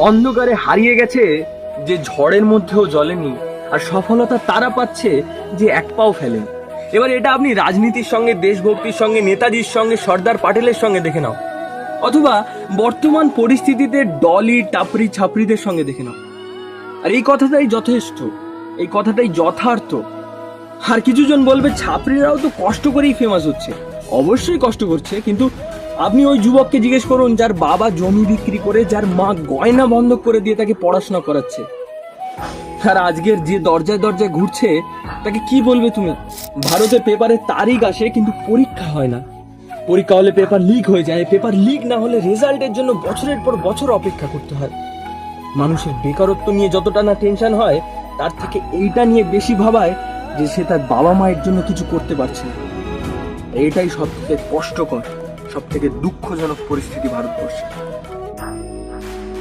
অন্ধকারে হারিয়ে গেছে যে ঝড়ের মধ্যেও জ্বলেনি, আর সফলতা তারা পাচ্ছে যে এক পাও ফেলেন। এবার এটা আপনি রাজনীতির সঙ্গে, দেশভক্তির সঙ্গে, নেতাজির সঙ্গে, সর্দার প্যাটেলের সঙ্গে দেখে নাও, অথবা বর্তমান পরিস্থিতিতে ডলি টাপরি ছাপরিদের সঙ্গে দেখে নাও। আর এই কথাটাই যথেষ্ট, এই কথাটাই যথার্থ। আর কিছু জন বলবে ছাপরিরাও তো কষ্ট করেই ফেমাস হচ্ছে। অবশ্যই কষ্ট করছে, কিন্তু আপনি ওই যুবককে জিজ্ঞেস করুন যার বাবা জমি বিক্রি করে, যার মা গয়না বন্ধক করে দিয়ে তাকে পড়াশোনা করাচ্ছে, আর আজকের যে দরজায় দরজায় ঘুরছে তাকে কি বলবে তুমি? ভারতের পেপারে তারিখ আসে কিন্তু পরীক্ষা হয় না, পরীক্ষা হলে পেপার লিক হয়ে যায়, পেপার লিক না হলে রেজাল্টের জন্য বছরের পর বছর অপেক্ষা করতে হয়। মানুষের বেকারত্ব নিয়ে যতটা না টেনশন হয়, তার থেকে এইটা নিয়ে বেশি ভাবায় যে সে তার বাবা মায়ের জন্য কিছু করতে পারছে না। এটাই সব থেকে কষ্টকর, সব থেকে দুঃখজনক পরিস্থিতি ভারতবর্ষে।